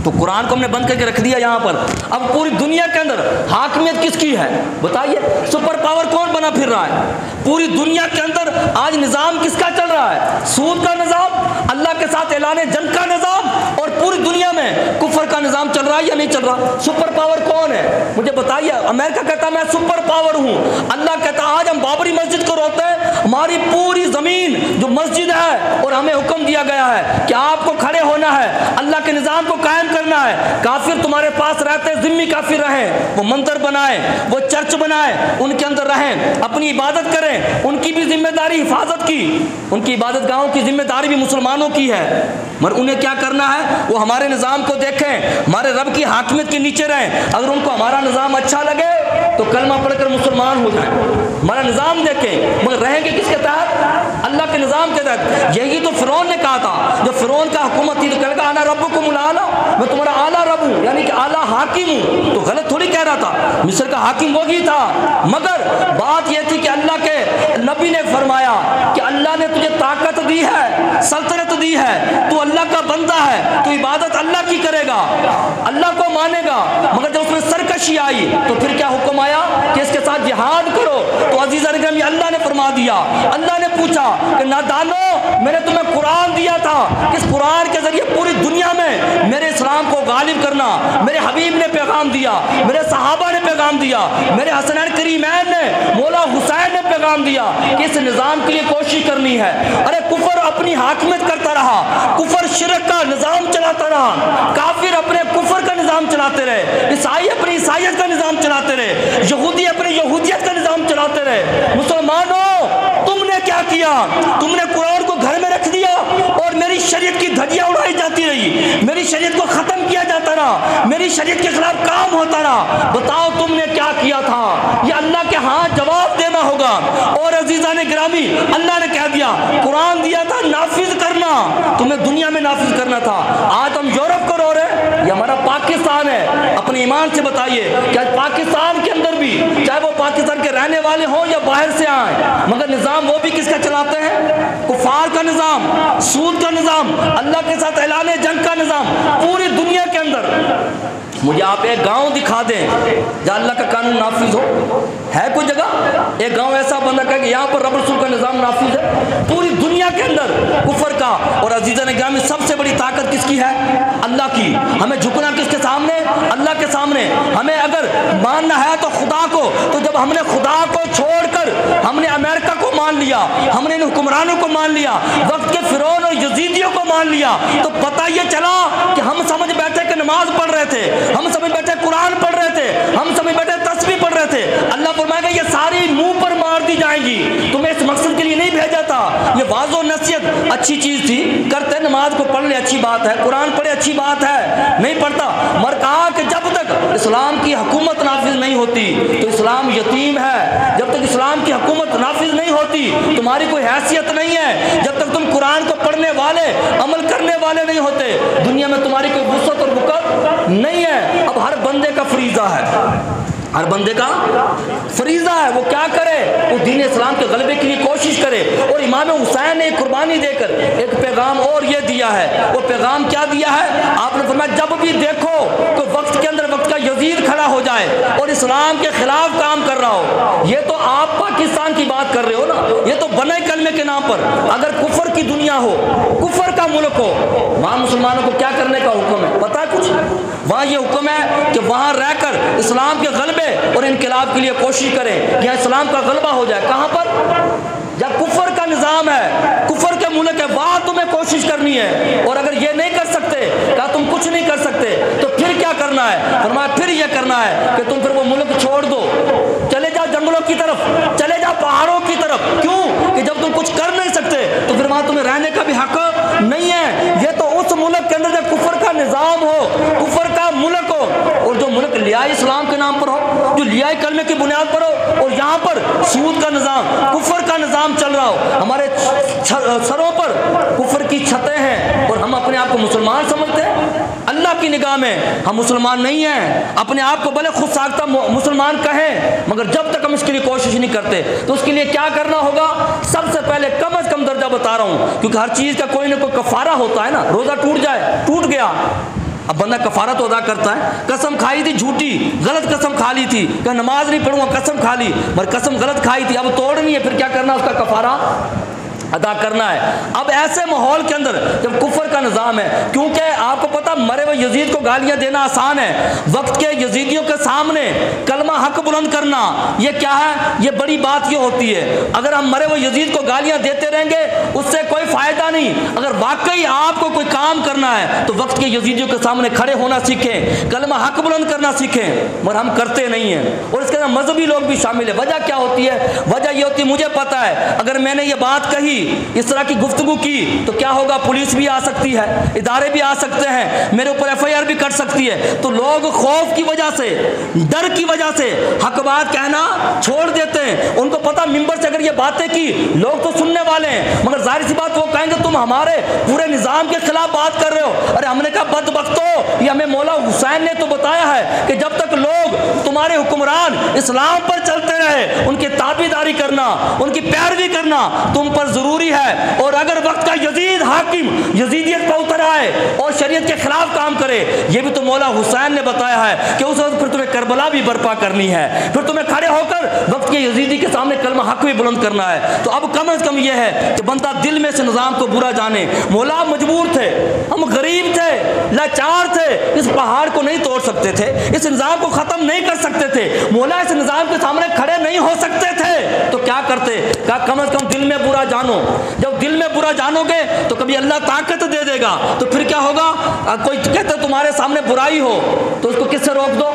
تو قرآن کو ہم نے بند کر کے رکھ دیا یہاں پر۔ اب پوری دنیا کے اندر حاکمیت کس کی ہے بتائیے؟ سپر پاور کون بنا پھر رہا ہے پوری دنیا کے اندر؟ آج نظام کس کا چل رہا ہے؟ سود کا نظام، اللہ کے ساتھ اعلان جنگ کا نظام، اور پوری دنیا میں کفر کا نظام چل رہا ہے یا نہیں چل رہا؟ سپر پاور کون ہے مجھے بتائیے؟ امریکہ کہتا میں سپر پاور ہوں، اللہ کہتا آج ہم بابری مسجد کو روتے ہیں، ہماری پوری زمین جو مسجد ہے اور ہمیں حکم دیا گیا ہے کہ آپ کو کھڑے ہونا ہے، اللہ کے نظام کو قائم کرنا ہے۔ کافر تمہارے پاس رہتے، ذمہ کافر رہیں، وہ مندر بنائیں، وہ چرچ بنائیں، ان کے اندر رہیں، اپنی عبادت کریں، ان کی بھی ذمہ داری حفاظت کی، ان کی عبادت گاہوں کی ذمہ داری بھی مسلمانوں کی ہے، مگر انہیں کیا کرنا ہے؟ وہ ہمارے نظام کو دیکھیں، ہمارے رب کی حاکمیت کے نیچے رہیں۔ اگر ان کو ہمارا نظام اچھا لگے تو کلمہ پڑھ کر مسلمان ہو جائیں، ہمارا نظام دیکھیں، مگر رہیں گے کس کے تحت؟ اللہ کے نظام کے تحت۔ یہی تو فرعون نے کہا تھا، جب فرعون کا حکومت تھی تو کہا کہ انا ربکم الاعلی، میں تمہارا اعلیٰ رب ہوں، یعنی کہ اعلیٰ حاکم ہوں، تو غلط تھوڑی کہہ رہا تھا، مصر کا حاکم وہی تھا، مگر بات یہ تھی کہ اللہ کے نبی نے فرمایا کہ اللہ نے تجھے طاقت دی ہے، سلطنت دی ہے، تو اللہ کا بندہ ہے، تو عبادت اللہ کی کرے گا، اللہ کو مانے گا، مگر جب اس میں سرکشی آئی تو پھر کیا حکم آیا کہ اس کے ساتھ جہاد کرو؟ تو عزیزان گرامی اللہ نے فرما دیا، اللہ نے پوچھا کہ نادانو میں نے تمہیں قرآن دیا تھا، اس قرآن کے ذریعے پوری دنیا میں میرے اسلام کو غالب کرنا، میرے حبیب نے پیغام دیا، میرے صحابہ نے پیغام دیا، میرے حسنین کریمین نے، مولا حسین نے پیغام دیا کہ اس نظام کے لیے کوشش کرنی ہے۔ ارے کفر اپنی حاکمیت کرتا رہا، کفر شرک کا نظام چلاتا رہا، کافر اپنے کفر کا نظام چلاتے رہے، عیسائی اپنی عیسائیت کا نظام چلاتے رہے، یہودی اپنی یہودیت کا نظام چلاتے رہے۔ مسلمانوں تم نے کیا کیا؟ تم نے قرآن کو گھر میں رکھ دیا اور میری شریعت کی دھجیاں اڑائی جاتی رہی، میری شریعت کو ختم کیا جاتا رہا، میری شریعت کے خلاف کام ہوتا رہا۔ بتاؤ تم نے کیا کیا تھا؟ یہ اللہ کے ہاں جواب دینا ہوگا۔ اور عزیزان گرامی اللہ نے کہہ دیا قرآن دیا تھا نافذ کرنا، تمہیں دنیا میں نافذ کرنا تھا۔ آج ہم یورپ کو رو رہے ہیں، یہ ہمارا پاکستان ہے، اپنے ایمان سے بتائیے کہ آج پاکستان کے اندر بھی چاہے وہ پاکستان کے رہنے والے ہوں یا باہر سے آئیں، مگر نظام وہ بھی کس کا چلاتے ہیں؟ کفار کا نظام، سود کا نظام، اللہ کے ساتھ اعلان جنگ کا نظام پوری دنیا کے اندر۔ مجھے آپ ایک گاؤں دکھا دیں جہاں اللہ کا قانون نافذ ہو، ہے کوئی جگہ؟ ایک گاؤں ایسا بندہ کہ یہاں پر رب رسول کا نظام نافذ ہے؟ پوری دنیا کے اندر کفر کا۔ اور عزیزان گرامی سب سے بڑی طاقت کس کی ہے؟ اللہ کی۔ ہمیں جھکنا کس کے سامنے؟ اللہ کے سامنے۔ ہمیں اگر ماننا ہے تو خدا کو، تو جب ہم نے خدا کو چھوڑ کر ہم نے امریکہ کو مان لیا، ہم نے ان حکمرانوں کو مان لیا، وقت کے فرعون اور یزیدیوں کو مان لیا، تو پتہ یہ چلا کہ ہم سمجھ بیٹھے کہ نماز پڑھ رہے تھے، ہم سمجھ بیٹھے قرآن پڑھ رہے تھے، ہم سمجھ بیٹھے تسبیح پڑھ رہے تھے۔ اللہ فرمائے گا یہ ساری منہ پر مار دی جائیں گی، تمہیں اس مقصد کے لیے نہیں بھیجا تھا۔ یہ واضح و نصیحت اچھی چیز تھی، کرتے نماز کو پڑھ لے اچھی بات ہے، قرآن پڑھے اچھی بات ہے، نہیں پڑھتا، مگر کہا کہ جب تک اسلام کی حکومت نافذ نہیں ہوتی تو اسلام یتیم ہے، جب تک اسلام کی حکومت نافذ نہیں ہوتی تمہاری کوئی حیثیت نہیں ہے، جب تک تم قرآن کو پڑھنے والے عمل کرنے والے نہیں ہوتے دنیا میں تمہاری کوئی وسعت اور وقت نہیں ہے۔ اب ہر بندے کا فریضہ ہے، ہر بندے کا فریضہ ہے، وہ کیا کرے؟ وہ دین اسلام کے غلبے کے لیے کوشش کرے۔ اور امام حسین نے قربانی دے کر ایک پیغام اور یہ دیا ہے، وہ پیغام کیا دیا ہے؟ آپ نے فرمایا جب بھی دیکھو تو وقت کے اندر وقت کا یزید کھڑا ہو جائے اور اسلام کے خلاف کام کر رہا ہو۔ یہ تو آپ پاکستان کی بات کر رہے ہو نا، یہ تو بنے کلمے کے نام پر اگر کفر کی دنیا ہو، کفر کا ملک ہو، وہاں مسلمانوں کو کیا کرنے کا حکم ہے؟ پتہ ہے کچھ؟ وہاں یہ حکم ہے کہ وہاں رہ کر اسلام کے غلبے اور انقلاب کے لیے کوشش کریں، یہاں اسلام کا غلبہ ہو جائے۔ کہاں پر؟ جب کفر کا نظام ہے، کفر کے ملک ہے، وہاں تمہیں کوشش کرنی ہے، اور اگر یہ نہیں کر سکتے، کہا تم کچھ نہیں کر سکتے، تو پھر کیا کرنا ہے؟ فرمایا پھر یہ کرنا ہے کہ تم پھر وہ ملک چھوڑ دو، چلے جاؤ جنگلوں کی طرف، چلے جاؤ پہاڑوں کی طرف۔ کیوں؟ کہ جب تم کچھ کر نہیں سکتے تو پھر وہاں تمہیں رہنے کا بھی حق نہیں ہے۔ یہ تو اس ملک کے اندر جب کفر کا نظام ہو، کفر کا ملک ہو، اور جو ملک لیائی اسلام کے نام پر ہو، جو لیائی کلمے کی بنیاد پر ہو، اور یہاں پر سود کا نظام، کفر کا نظام چل رہا ہو، ہمارے سروں پر کفر کی چھتیں ہیں، اور ہم اپنے آپ کو مسلمان سمجھتے ہیں۔ اللہ کی نگاہ میں ہم مسلمان نہیں ہیں، اپنے آپ کو بھلے خود ساختہ مسلمان کہیں، مگر جب تک ہم اس کے لیے کوشش نہیں کرتے تو اس کے لیے کیا کرنا ہوگا؟ سب سے پہلے کم از کم درجہ بتا رہا ہوں، کیونکہ ہر چیز کا کوئی نہ کوئی کفارہ ہوتا ہے نا۔ روزہ ٹوٹ جائے، ٹوٹ گیا، اب بندہ کفارہ تو ادا کرتا ہے۔ قسم کھائی تھی جھوٹی، غلط قسم کھا لی تھی کہ نماز نہیں پڑھوں گا، قسم کھا لی، مگر قسم غلط کھائی تھی، اب توڑنی ہے، پھر کیا کرنا؟ اس کا کفارہ ادا کرنا ہے۔ اب ایسے ماحول کے اندر جب کفر کا نظام ہے، کیونکہ آپ کو پتا مرے ہوئے یزید کو گالیاں دینا آسان ہے، وقت کے یزیدیوں کے سامنے کلمہ حق بلند کرنا یہ کیا ہے؟ یہ بڑی بات یہ ہوتی ہے۔ اگر ہم مرے ہوئے یزید کو گالیاں دیتے رہیں گے اس سے کوئی فائدہ نہیں۔ اگر واقعی آپ کو کوئی کام کرنا ہے تو وقت کے یزیدیوں کے سامنے کھڑے ہونا سیکھیں، کلمہ حق بلند کرنا سیکھیں، مگر ہم کرتے نہیں ہیں۔ اور اس کے اندر مذہبی لوگ بھی شامل ہیں۔ وجہ کیا ہوتی ہے؟ وجہ یہ ہوتی ہے، مجھے پتا ہے اگر میں نے یہ بات کہی، اس طرح کی گفتگو کی، تو کیا ہوگا؟ پولیس بھی آ سکتی ہے، ادارے بھی آ سکتے ہیں، میرے اوپر ایف آئی آر بھی کر سکتی ہے۔ تو لوگ خوف کی وجہ سے، ڈر کی وجہ سے حق بات کہنا چھوڑ دیتے ہیں۔ ان کو پتا ممبر سے اگر یہ باتیں کی لوگ تو سننے والے ہیں، مگر ظاہر سی بات وہ کہیں گے تم ہمارے پورے نظام کے خلاف بات کر رہے ہو۔ ارے ہم نے کہا بدبختو، یہ ہمیں مولا حسین نے تو بتایا ہے کہ جب تک لوگ تمہارے حکمران اسلام پر چلتے رہے، ان کی تابعداری کرنا، ان کی پیروی کرنا تم پر ضروری ہے۔ اور اگر وقت کا یزید حاکم یزیدیت پر اتر آئے اور شریعت کے خلاف کام کرے، یہ بھی تو مولا حسین نے بتایا ہے کہ اس وقت پھر تمہیں کربلا بھی برپا کرنی ہے، پھر تمہیں کھڑے ہو کر وقت کے یزیدی کے سامنے کلمہ حق بھی بلند کرنا ہے۔ تو اب کم از کم یہ ہے کہ بندہ دل میں سے نظام کو برا جانے۔ مولا مجبور تھے، ہم غریب تھے، لاچار تھے، اس پہاڑ کو نہیں توڑ سکتے تھے، اس نظام کو ختم نہیں کر سکتے تھے، مولا اس نظام کے سامنے کھڑے نہیں ہو سکتے تھے، تو کیا کرتے؟ کہا کم از کم دل میں برا جانو۔ جب دل میں برا جانو گے تو کبھی اللہ طاقت دے دے گا، تو پھر کیا ہوگا؟ کوئی کہتا ہے تمہارے سامنے برائی ہو تو اس کو کس سے روک دو؟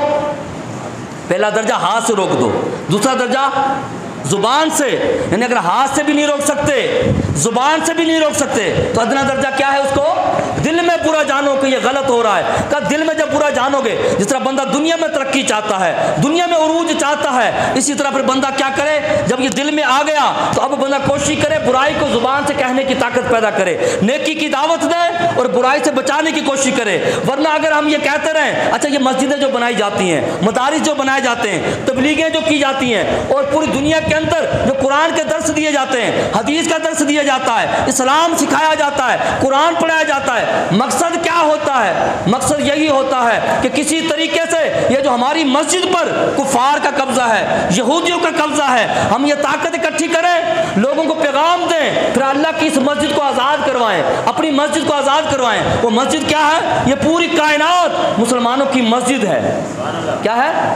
پہلا درجہ ہاتھ سے روک دو، دوسرا درجہ زبان سے، یعنی اگر ہاتھ سے بھی نہیں روک سکتے، زبان سے بھی نہیں روک سکتے، تو ادنا درجہ کیا ہے؟ اس کو دل میں برا جانو کہ یہ غلط ہو رہا ہے۔ کہ دل میں جب برا جانو گے، جس طرح بندہ دنیا میں ترقی چاہتا ہے، دنیا میں عروج چاہتا ہے، اسی طرح پھر بندہ کیا کرے؟ جب یہ دل میں آ گیا تو اب بندہ کوشش کرے برائی کو زبان سے کہنے کی طاقت پیدا کرے، نیکی کی دعوت دے اور برائی سے بچانے کی کوشش کرے۔ ورنہ اگر ہم یہ کہتے رہیں اچھا یہ مسجدیں جو بنائی جاتی ہیں، مدارس جو بنائے جاتے ہیں، تبلیغیں جو کی جاتی ہیں، اور پوری دنیا کے اندر جو قرآن کے درس دیے جاتے ہیں، حدیث کا درس دیا جاتا ہے، اسلام سکھایا جاتا ہے، قرآن پڑھایا جاتا ہے، مقصد کیا ہوتا ہے؟ مقصد یہی ہوتا ہے کہ کسی طریقے سے یہ جو ہماری مسجد پر کفار کا قبضہ ہے، یہودیوں کا قبضہ ہے، ہم یہ طاقت اکٹھی کریں، لوگوں کو پیغام دیں، پھر اللہ کی اس مسجد کو آزاد کروائیں، اپنی مسجد کو آزاد کروائیں۔ وہ مسجد کیا ہے؟ یہ پوری کائنات مسلمانوں کی مسجد ہے۔ کیا ہے؟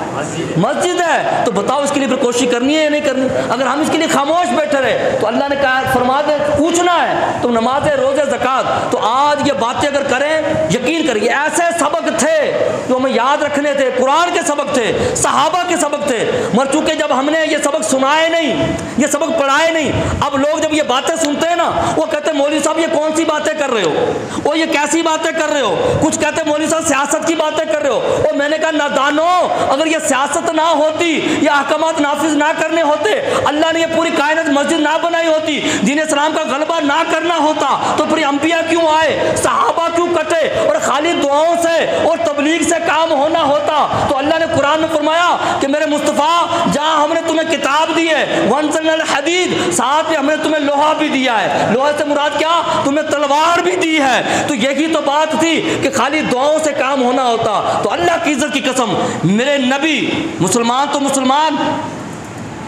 مسجد ہے۔ تو بتاؤ اس کے لیے پھر کوشش کرنی ہے یا نہیں کرنی؟ اگر ہم اس کے لیے خاموش بیٹھے رہے تو اللہ نے کہا فرما دے پوچھنا ہے تو نماز روزے زکات، تو آج یہ باتیں اگر کریں یقین کریے ایسے سبق تھے جو ہمیں یاد رکھنے تھے، قرآن کے سبق تھے، صحابہ کے سبق تھے، مگر چونکہ جب ہم نے یہ سبق سنائے نہیں، یہ سبق پڑھائے نہیں، اب لوگ جب یہ باتیں سنتے ہیں نا وہ کہتے ہیں مولوی صاحب یہ کون سی باتیں کر رہے ہو، وہ یہ کیسی باتیں کر رہے ہو، کچھ کہتے ہیں مولوی صاحب سیاست کی باتیں کر رہے ہو۔ اور میں نے کہا نادانو، اگر یہ سیاست نہ ہوتی، یہ احکامات نافذ نہ کرنے ہوتے، اللہ نے یہ پوری کائنات مسجد نہ بنائی ہوتی، دین اسلام کا غلبہ نہ کرنا ہوتا، تو پھر انبیاء کیوں آئے، صحابہ کیوں کٹے، اور خالی دعاؤں سے اور تبلیغ سے کام ہونا ہوتا؟ تو اللہ نے قرآن میں فرمایا کہ میرے مصطفیٰ جہاں ہم نے تمہیں کتاب دی ہے وَأَنزَلْنَا الْحَدِيدَ، ساتھ میں ہم نے تمہیں لوہا بھی دیا ہے، لوہے سے مراد کیا؟ تمہیں تلوار بھی دی ہے۔ تو یہی تو بات تھی کہ خالی دعاؤں سے کام ہونا ہوتا۔ تو اللہ کی عزت کی قسم، میرے نبی مسلمان تو مسلمان،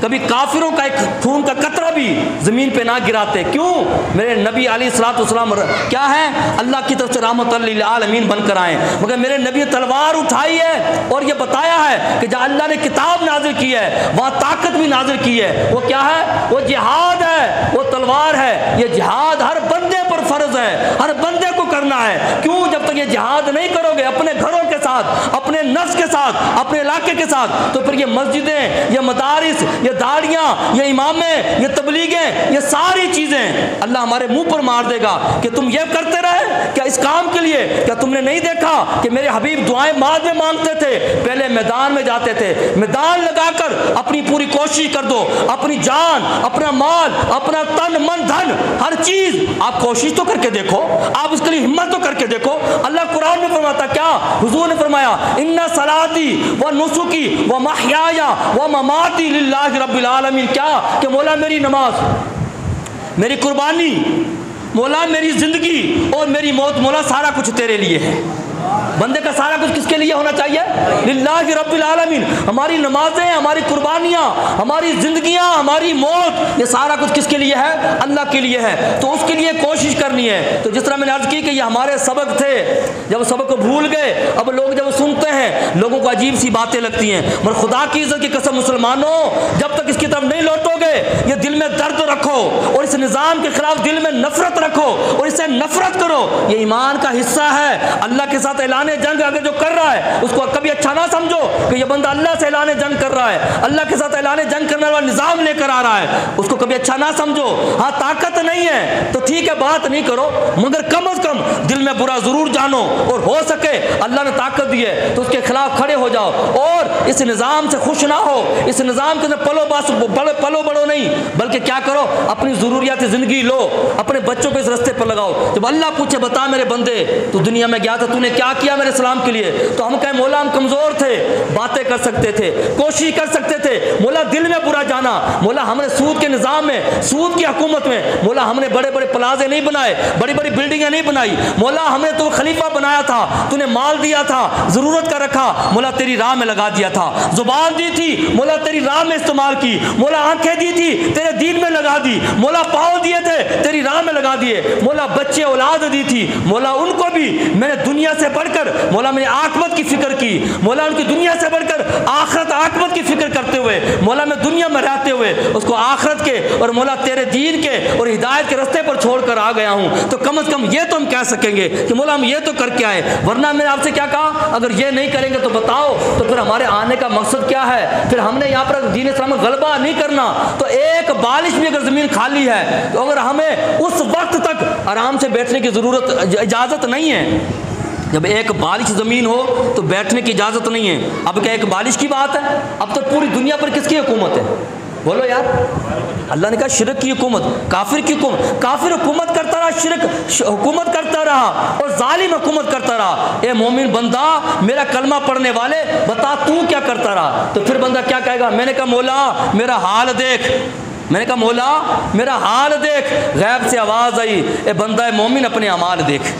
کبھی کافروں کا ایک خون کا قطرہ بھی زمین پہ نہ گراتے. کیوں؟ میرے نبی علیہ الصلوۃ والسلام کیا ہے؟ اللہ کی طرف سے رحمت للعالمین بن کر آئے. مگر میرے نبی نے تلوار اٹھائی ہے اور یہ بتایا ہے کہ جہاں اللہ نے کتاب نازل کی ہے وہاں طاقت بھی نازل کی ہے. وہ کیا ہے؟ وہ جہاد ہے، وہ تلوار ہے. یہ جہاد ہر بندے پر فرض ہے، ہر بندے کو کرنا ہے. کیوں؟ جب تک یہ جہاد نہیں کرو گے اپنے گھروں کے ساتھ، اپنے نفس کے ساتھ، اپنے علاقے کے ساتھ، تو پھر یہ مسجدیں، یہ مدارس، یہ داڑیاں، یہ امامیں، یہ تبلیغیں، یہ ساری چیزیں اللہ ہمارے منہ پر مار دے گا کہ تم یہ کرتے رہے. کیا اس کام کے لیے کیا تم نے نہیں دیکھا کہ میرے حبیب دعائیں بعد میں مانگتے تھے، پہلے میدان میں جاتے تھے؟ میدان لگا کر اپنی پوری کوشش کر دو، اپنی جان، اپنا مال، اپنا تن من دھن، ہر چیز آپ کوشش تو کر کے دیکھو، آپ اس کے لیے ہمت تو کر کے دیکھو. اللہ قرآن میں فرماتا کیا؟ حضور نے فرمایا ان صلاتی و نسکی و محیایا و مماتی للہ رب العالمین. کیا کہ مولا میری نماز، میری قربانی، مولا میری زندگی اور میری موت، مولا سارا کچھ تیرے لیے ہے. بندے کا سارا کچھ کس کے لیے ہونا چاہیے؟ للہ رب العالمین. ہماری نمازیں، ہماری قربانیاں، ہماری زندگیاں، ہماری موت، یہ سارا کچھ کس کے لیے ہے؟ اللہ کے لیے ہے. تو اس کے لیے کوشش کرنی ہے. تو جس طرح میں نے عرض کی کہ یہ ہمارے سبق تھے، جب سبق کو بھول گئے، اب لوگ جب سنتے ہیں لوگوں کو عجیب سی باتیں لگتی ہیں. مگر خدا کی عزت کی قسم مسلمانوں، جب تک اس کی طرف نہیں لوٹو گے، یہ دل میں درد رکھو اور اس نظام کے خلاف دل میں نفرت رکھو اور اس سے نفرت کرو، یہ ایمان کا حصہ ہے. اللہ کے ساتھ اعلان جنگ اگر جو کر رہا ہے اس کو کبھی اچھا نہ سمجھو کہ یہ بندہ اللہ سے اعلان جنگ کر رہا ہے، اللہ کے ساتھ اعلان جنگ کرنے والا نظام لے کر آ رہا ہے، اس کو کبھی اچھا نہ سمجھو. ہاں طاقت نہیں ہے تو ٹھیک ہے، بات نہیں کرو، مگر کم از کم دل میں برا ضرور جانو اور ہو سکے اللہ نے طاقت دی ہے تو اس کے خلاف کھڑے ہو جاؤ اور اس نظام سے خوش نہ ہو. اس نظام کے اندر پلو بڑو نہیں، بلکہ کیا کرو؟ اپنی ضروریات زندگی لو، اپنے بچوں کو اس راستے پر لگاؤ. جب اللہ پوچھے بتا میرے بندے تو دنیا میں گیا تھا، تو نے کیا کیا میرے اسلام کے لیے؟ تو ہم کہیں مولا ہم کمزور تھے، باتیں کر سکتے تھے، کوشش کر سکتے تھے، مولا دل میں برا جانا، مولا ہم نے سود کے نظام میں، سود کی حکومت میں، مولا ہم نے بڑے بڑے پلازے نہیں بنائے، بڑی بڑی بلڈنگیں نہیں بنائی، مولا ہم نے تو خلیفہ بنایا تھا، تو نے مال دیا تھا، ضرورت کا رکھا، مولا تیری راہ میں لگا دیا تھا. زبان دی تھی، مولا تیری راہ میں استعمال کی. مولا آنکھیں دی تھی، تیرے دین میں لگا دی. مولا پاؤں دیے تھے، تیری راہ میں لگا دیے. مولا بچے اولاد دی تھی، مولا ان کو بھی میں نے دنیا سے بڑھ کر، مولا میں نے عاقبت کی فکر کی، مولا ان کی دنیا سے بڑھ کر آخرت عاقبت کی فکر کرتے ہوئے، مولا میں دنیا میں رہتے ہوئے اس کو آخرت کے اور مولا تیرے دین کے اور ہدایت کے راستے پر چھوڑ کر آ گیا ہوں. تو کم از کم یہ تو ہم کہہ سکیں گے کہ مولا ہم یہ تو کر کے آئے. ورنہ میں نے آپ سے کیا کہا؟ اگر یہ نہیں کریں گے تو بتاؤ تو پھر ہمارے آنے کا مقصد کیا ہے؟ پھر ہم نے یہاں پر دین اسلام میں غلبہ نہیں کرنا. تو ایک بالش بھی اگر زمین خالی ہے تو اگر ہمیں اس وقت تک آرام سے بیٹھنے کی ضرورت اجازت نہیں ہے. جب ایک بالش زمین ہو تو بیٹھنے کی اجازت نہیں ہے. اب کیا ایک بالش کی بات ہے؟ اب تو پوری دنیا پر کس کی حکومت ہے؟ بولو یار. اللہ نے کہا شرک کی حکومت، کافر کی حکومت. کافر حکومت کرتا رہا، شرک حکومت کرتا رہا اور ظالم حکومت کرتا رہا. اے مومن بندہ، میرا کلمہ پڑھنے والے، بتا تو کیا کرتا رہا؟ تو پھر بندہ کیا کہے گا؟ میں نے کہا مولا میرا حال دیکھ، میں نے کہا مولا میرا حال دیکھ. غیب سے آواز آئی، اے بندہ مومن اپنے اعمال دیکھ،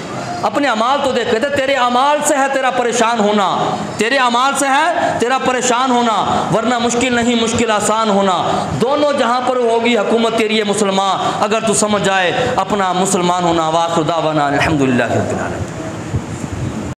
اپنے اعمال تو دیکھ. کہتے تیرے اعمال سے ہے تیرا پریشان ہونا، تیرے اعمال سے ہے تیرا پریشان ہونا، ورنہ مشکل نہیں، مشکل آسان ہونا. دونوں جہاں پر ہوگی حکومت تیری ہے مسلمان، اگر تو سمجھ جائے اپنا مسلمان ہونا. واخر دعوانا الحمدللہ رب العالمین.